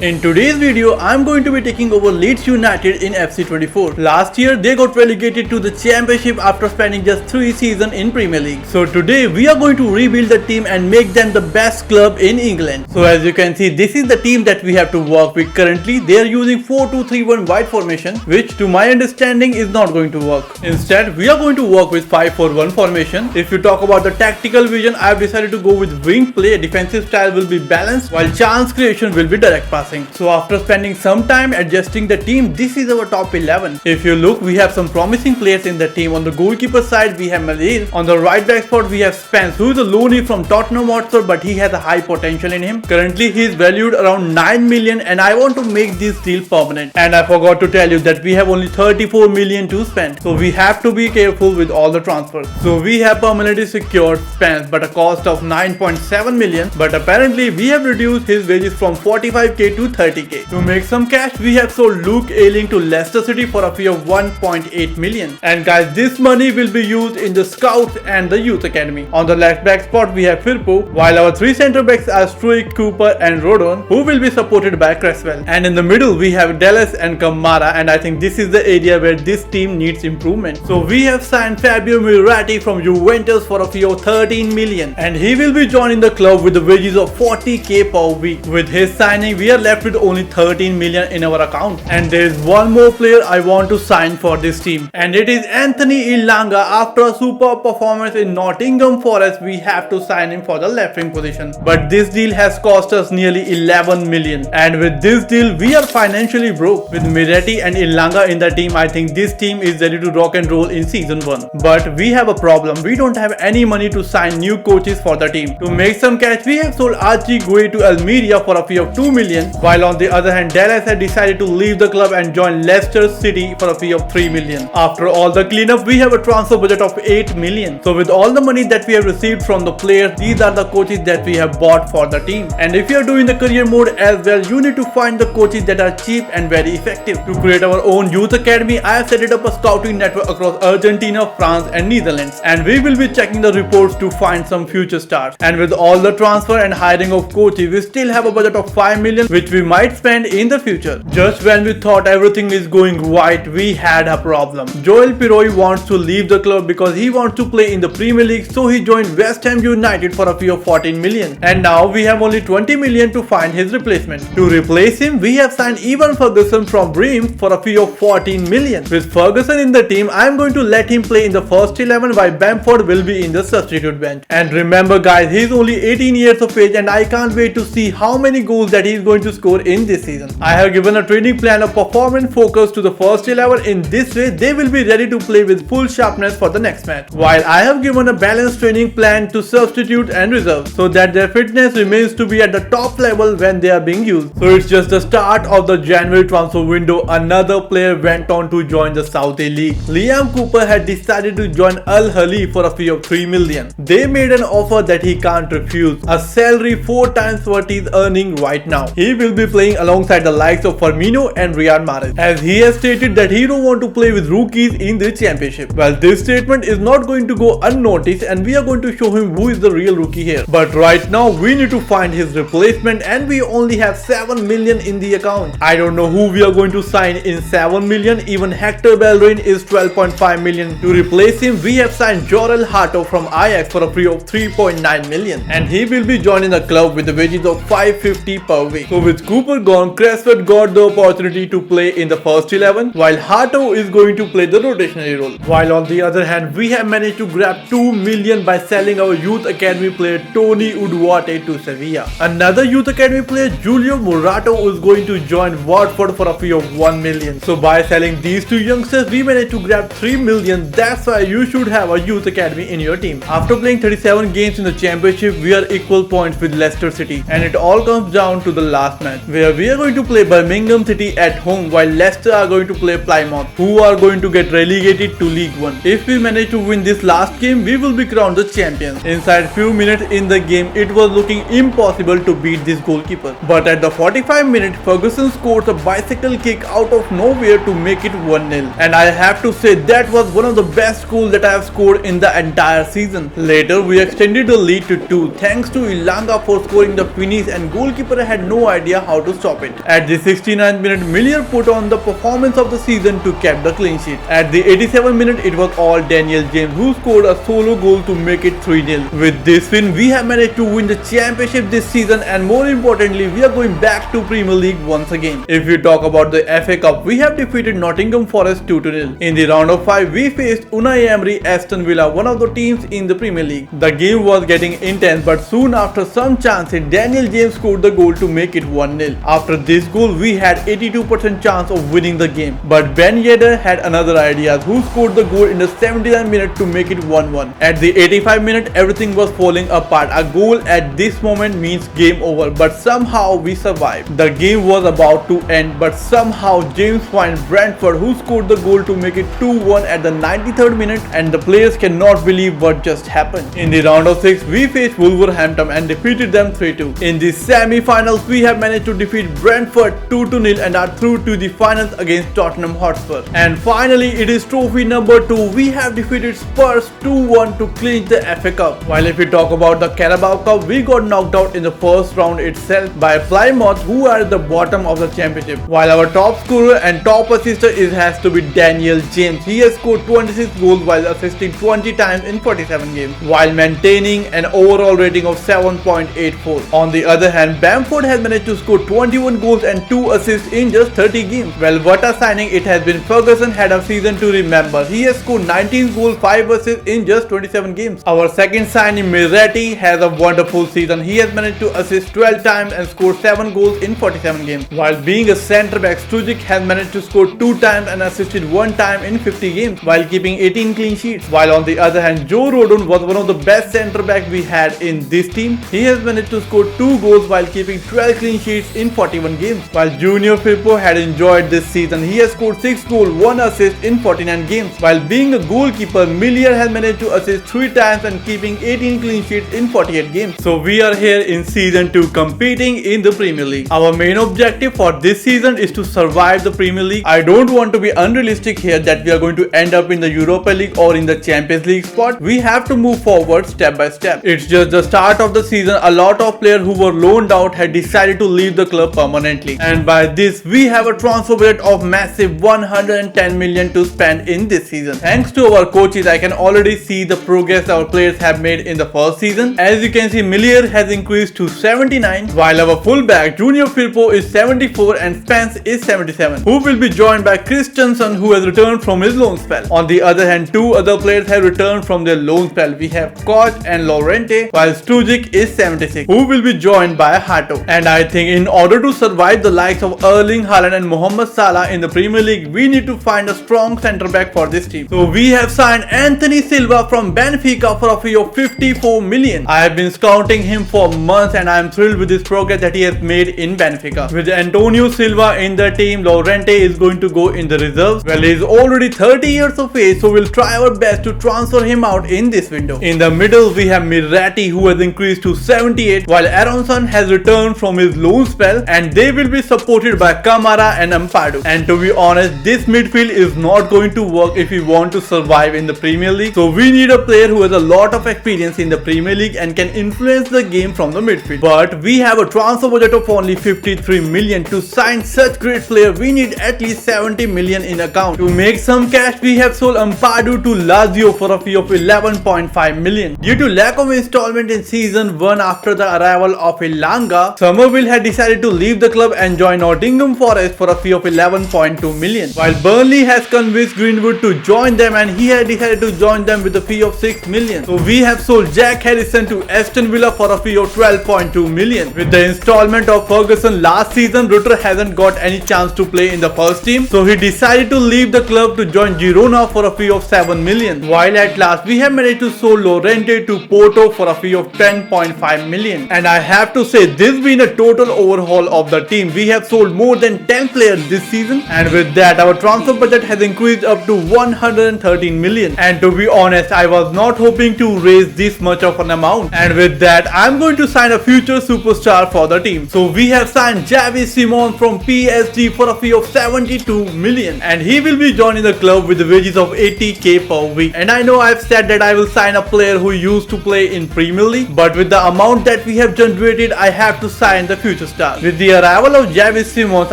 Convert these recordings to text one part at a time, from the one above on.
In today's video, I'm going to be taking over Leeds United in FC24. Last year, they got relegated to the Championship after spending just 3 seasons in Premier League. So today, we are going to rebuild the team and make them the best club in England. So as you can see, this is the team that we have to work with currently. They are using 4-2-3-1 wide formation, which to my understanding is not going to work. Instead, we are going to work with 5-4-1 formation. If you talk about the tactical vision, I have decided to go with wing play. Defensive style will be balanced, while chance creation will be direct pass. So after spending some time adjusting the team, this is our top 11. If you look, we have some promising players in the team. On the goalkeeper side, we have Malil. On the right back spot, we have Spence, who is a loanee from Tottenham Hotspur, but he has a high potential in him. Currently, he is valued around 9 million and I want to make this deal permanent. And I forgot to tell you that we have only 34 million to spend. So we have to be careful with all the transfers. So we have permanently secured Spence, but a cost of 9.7 million. But apparently, we have reduced his wages from 45k to 30k. To make some cash, we have sold Luke Ayling to Leicester City for a fee of 1.8 million. And guys, this money will be used in the scouts and the youth academy. On the left back spot, we have Firpo, while our 3 centre backs are Struijk, Cooper and Rodon, who will be supported by Cresswell. And in the middle, we have Dallas and Kamara, and I think this is the area where this team needs improvement. So we have signed Fabio Mirati from Juventus for a fee of 13 million, and he will be joining the club with the wages of 40k per week. With his signing, we are left with only 13 million in our account. And there is one more player I want to sign for this team, and it is Anthony Ilanga. After a superb performance in Nottingham Forest, we have to sign him for the left wing position. But this deal has cost us nearly 11 million. And with this deal, we are financially broke. With Mirati and Ilanga in the team, I think this team is ready to rock and roll in season 1. But we have a problem. We don't have any money to sign new coaches for the team. To make some cash, we have sold Archie Gueye to Almeria for a fee of 2 million. While on the other hand, Dallas had decided to leave the club and join Leicester City for a fee of 3 million. After all the cleanup, we have a transfer budget of 8 million. So with all the money that we have received from the players, these are the coaches that we have bought for the team. And if you are doing the career mode as well, you need to find the coaches that are cheap and very effective. To create our own youth academy, I have set it up a scouting network across Argentina, France and Netherlands. And we will be checking the reports to find some future stars. And with all the transfer and hiring of coaches, we still have a budget of 5 million, which we might spend in the future. Just when we thought everything is going right, we had a problem. Joel Piroi wants to leave the club because he wants to play in the Premier League, so he joined West Ham United for a fee of 14 million. And now we have only 20 million to find his replacement. To replace him, we have signed Ivan Ferguson from Reims for a fee of 14 million. With Ferguson in the team, I am going to let him play in the first 11 while Bamford will be in the substitute bench. And remember guys, he is only 18 years of age and I can't wait to see how many goals that he is going to score in this season. I have given a training plan of performance focus to the first 11. In this way, they will be ready to play with full sharpness for the next match. While I have given a balanced training plan to substitute and reserve, so that their fitness remains to be at the top level when they are being used. So it's just the start of the January transfer window. Another player went on to join the Saudi League. Liam Cooper had decided to join Al Ahly for a fee of 3 million. They made an offer that he can't refuse, a salary 4 times what he's earning right now. He will be playing alongside the likes of Firmino and Riyad Mahrez, as he has stated that he don't want to play with rookies in the championship. Well, this statement is not going to go unnoticed and we are going to show him who is the real rookie here. But right now we need to find his replacement and we only have 7 million in the account. I don't know who we are going to sign in 7 million. Even Hector Bellerin is 12.5 million. To replace him, we have signed Jorel Hato from Ajax for a fee of 3.9 million, and he will be joining the club with the wages of 550 per week. So with Cooper gone, Cresswell got the opportunity to play in the first 11, while Hato is going to play the rotationary role. While on the other hand, we have managed to grab 2 million by selling our youth academy player Tony Uduarte to Sevilla. Another youth academy player, Julio Murato, is going to join Watford for a fee of 1 million. So by selling these 2 youngsters, we managed to grab 3 million. That's why you should have a youth academy in your team. After playing 37 games in the championship, we are equal points with Leicester City, and it all comes down to the last match, where we are going to play Birmingham City at home while Leicester are going to play Plymouth, who are going to get relegated to League 1. If we manage to win this last game, we will be crowned the champions. Inside few minutes in the game, it was looking impossible to beat this goalkeeper. But at the 45 minute, Ferguson scores a bicycle kick out of nowhere to make it 1-0. And I have to say that was one of the best goals that I have scored in the entire season. Later, we extended the lead to 2 thanks to Ilanga for scoring the finish, and goalkeeper had no idea idea how to stop it. At the 69th minute, Miller put on the performance of the season to keep the clean sheet. At the 87th minute, it was all Daniel James who scored a solo goal to make it 3-0. With this win, we have managed to win the championship this season, and more importantly, we are going back to Premier League once again. If we talk about the FA Cup, we have defeated Nottingham Forest 2-0. In the round of 5, we faced Unai Emery Aston Villa, one of the teams in the Premier League. The game was getting intense, but soon after some chances, Daniel James scored the goal to make it 1-0. After this goal, we had 82% chance of winning the game. But Ben Yedder had another idea, who scored the goal in the 79th minute to make it 1-1. At the 85th minute, everything was falling apart. A goal at this moment means game over, but somehow we survived. The game was about to end, but somehow James found Brentford, who scored the goal to make it 2-1 at the 93rd minute, and the players cannot believe what just happened. In the round of 6, we faced Wolverhampton and defeated them 3-2. In the semi-finals, we have managed to defeat Brentford 2-0 and are through to the finals against Tottenham Hotspur. And finally, it is trophy number 2. We have defeated Spurs 2-1 to clinch the FA Cup. While if we talk about the Carabao Cup, we got knocked out in the first round itself by Plymouth, who are at the bottom of the championship. While our top scorer and top assister has to be Daniel James. He has scored 26 goals while assisting 20 times in 47 games, while maintaining an overall rating of 7.84. On the other hand, Bamford has managed to score 21 goals and 2 assists in just 30 games. Well, what a signing it has been. Ferguson had a season to remember. He has scored 19 goals, 5 assists in just 27 games. Our second signing, Miretti, has a wonderful season. He has managed to assist 12 times and score 7 goals in 47 games. While being a centre back, Skillzz has managed to score 2 times and assisted 1 time in 50 games, while keeping 18 clean sheets. While on the other hand, Joe Rodon was one of the best centre backs we had in this team. He has managed to score 2 goals while keeping 12 clean sheets in 41 games. While Junior Firpo had enjoyed this season, he has scored 6 goals, 1 assist in 49 games. While being a goalkeeper, Miller has managed to assist 3 times and keeping 18 clean sheets in 48 games. So we are here in season 2 competing in the Premier League. Our main objective for this season is to survive the Premier League. I don't want to be unrealistic here that we are going to end up in the Europa League or in the Champions League spot. We have to move forward step by step. It's just the start of the season. A lot of players who were loaned out had decided to leave the club permanently, and by this we have a transfer budget of massive 110 million to spend in this season. Thanks to our coaches, I can already see the progress our players have made in the first season. As you can see, Miller has increased to 79, while our fullback Junior Firpo is 74 and Spence is 77, who will be joined by Christensen, who has returned from his loan spell. On the other hand, 2 other players have returned from their loan spell. We have Koch and Llorente, while Skillzz is 76, who will be joined by Hato. And I think in order to survive the likes of Erling Haaland and Mohamed Salah in the Premier League, we need to find a strong centre back for this team. So we have signed Anthony Silva from Benfica for a fee of 54 million. I have been scouting him for months and I am thrilled with his progress that he has made in Benfica. With Antonio Silva in the team, Llorente is going to go in the reserves. Well, he is already 30 years of age, so we'll try our best to transfer him out in this window. In the middle, we have Miretti, who has increased to 78, while Aronson has returned from his loan spell, and they will be supported by Kamara and Ampadu. And to be honest, this midfield is not going to work if we want to survive in the Premier League. So we need a player who has a lot of experience in the Premier League and can influence the game from the midfield. But we have a transfer budget of only 53 million. To sign such great player, we need at least 70 million in account. To make some cash, we have sold Ampadu to Lazio for a fee of 11.5 million. Due to lack of installment in season 1 after the arrival of Elanga, Somerville had decided to leave the club and join Nottingham Forest for a fee of 11.2 million. While Burnley has convinced Greenwood to join them, and he had decided to join them with a fee of 6 million. So we have sold Jack Harrison to Aston Villa for a fee of 12.2 million. With the installment of Ferguson last season, Rutter hasn't got any chance to play in the first team, so he decided to leave the club to join Girona for a fee of 7 million. While at last we have managed to sell Llorente to Porto for a fee of 10.5 million. And I have to say, this has been a total overhaul of the team. We have sold more than 10 players this season, and with that our transfer budget has increased up to 113 million. And to be honest, I was not hoping to raise this much of an amount. And with that, I'm going to sign a future superstar for the team. So we have signed Xavi Simons from PSG for a fee of 72 million, and he will be joining the club with the wages of 80k per week. And I know I've said that I will sign a player who used to play in Premier League, but with the amount that we have generated, I have to sign the future future stars. With the arrival of Xavi Simons,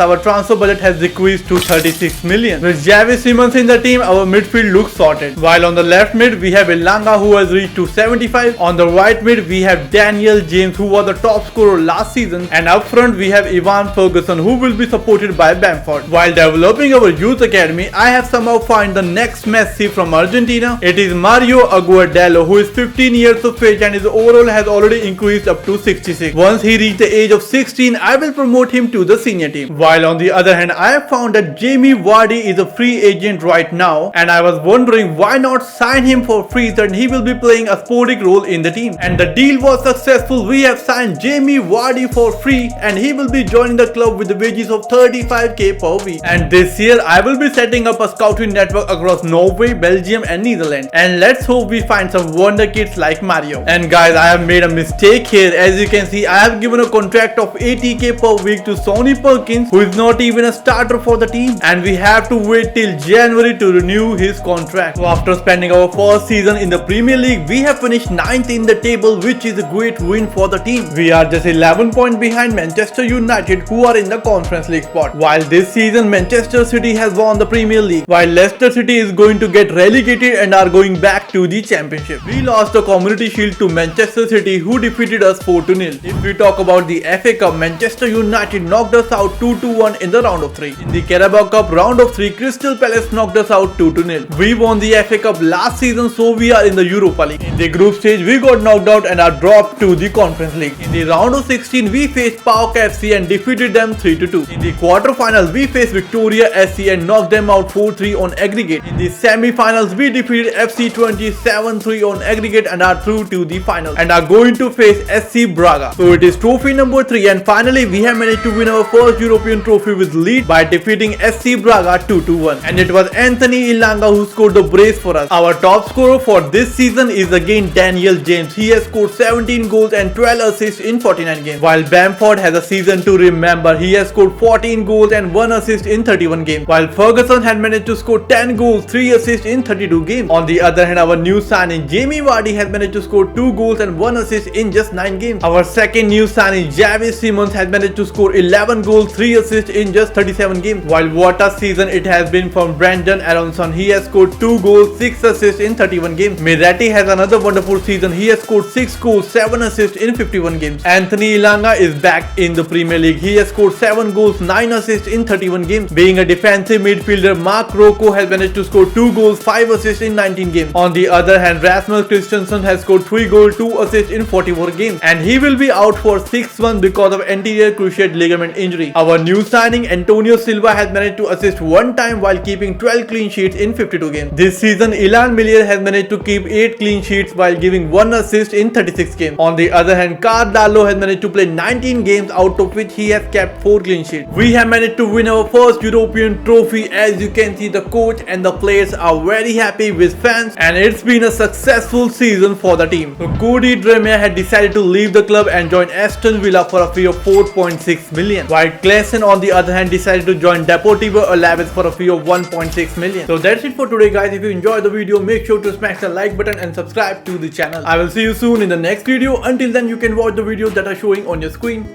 our transfer budget has decreased to 36 million. With Xavi Simons in the team, our midfield looks sorted. While on the left mid, we have Elanga who has reached to 75. On the right mid, we have Daniel James who was the top scorer last season. And up front, we have Ivan Ferguson who will be supported by Bamford. While developing our youth academy, I have somehow found the next Messi from Argentina. It is Mario Aguadallo, who is 15 years of age and his overall has already increased up to 66. Once he reaches the age of 16, I will promote him to the senior team. While on the other hand, I have found that Jamie Vardy is a free agent right now, and I was wondering why not sign him for free, and he will be playing a sporting role in the team. And the deal was successful. We have signed Jamie Vardy for free and he will be joining the club with the wages of 35k per week. And this year I will be setting up a scouting network across Norway, Belgium and Netherlands, and let's hope we find some wonder kids like Mario. And guys, I have made a mistake here. As you can see, I have given a contract of 80k per week to Sonny Perkins, who is not even a starter for the team, and we have to wait till January to renew his contract. So after spending our first season in the Premier League, we have finished 9th in the table, which is a great win for the team. We are just 11 points behind Manchester United, who are in the Conference League spot. While this season Manchester City has won the Premier League, while Leicester City is going to get relegated and are going back to the Championship. We lost the Community Shield to Manchester City, who defeated us 4-0. If we talk about the FA Cup, Manchester United knocked us out 2-1 in the round of 3. In the Carabao Cup round of 3, Crystal Palace knocked us out 2-0. We won the FA Cup last season, so we are in the Europa League. In the group stage, we got knocked out and are dropped to the Conference League. In the round of 16, we faced PAOK FC and defeated them 3-2. In the quarterfinals, we faced Victoria SC and knocked them out 4-3 on aggregate. In the semi-finals, we defeated FC 27-3 on aggregate and are through to the finals and are going to face SC Braga. So it is trophy number 3, and finally we have managed to win our first European trophy with Leeds by defeating SC Braga 2-1. And it was Anthony Elanga who scored the brace for us. Our top scorer for this season is again Daniel James. He has scored 17 goals and 12 assists in 49 games. While Bamford has a season to remember. He has scored 14 goals and 1 assist in 31 games. While Ferguson had managed to score 10 goals, 3 assists in 32 games. On the other hand, our new signing Jamie Vardy has managed to score 2 goals and 1 assist in just 9 games. Our second new signing Xavi Simons has managed to score 11 goals, 3 assists in just 37 games. While what a season it has been from Brandon Aronson. He has scored 2 goals, 6 assists in 31 games. Miretti has another wonderful season. He has scored 6 goals, 7 assists in 51 games. Anthony Elanga is back in the Premier League. He has scored 7 goals, 9 assists in 31 games. Being a defensive midfielder, Mark Rocco has managed to score 2 goals, 5 assists in 19 games. On the other hand, Rasmus Christensen has scored 3 goals, 2 assists in 44 games, and he will be out for 6 months because of anterior cruciate ligament injury. Our new signing Antonio Silva has managed to assist 1 time while keeping 12 clean sheets in 52 games. This season, Ilan Millier has managed to keep 8 clean sheets while giving 1 assist in 36 games. On the other hand, Carvalho has managed to play 19 games, out of which he has kept 4 clean sheets. We have managed to win our first European trophy. As you can see, the coach and the players are very happy with fans, and it's been a successful season for the team. So Cody Dramere had decided to leave the club and join Aston Villa for a fee of 4.6 million, while Klaassen on the other hand decided to join Deportivo Alaves for a fee of 1.6 million. So that's it for today, guys. If you enjoyed the video, make sure to smash the like button and subscribe to the channel. I will see you soon in the next video. Until then, you can watch the videos that are showing on your screen.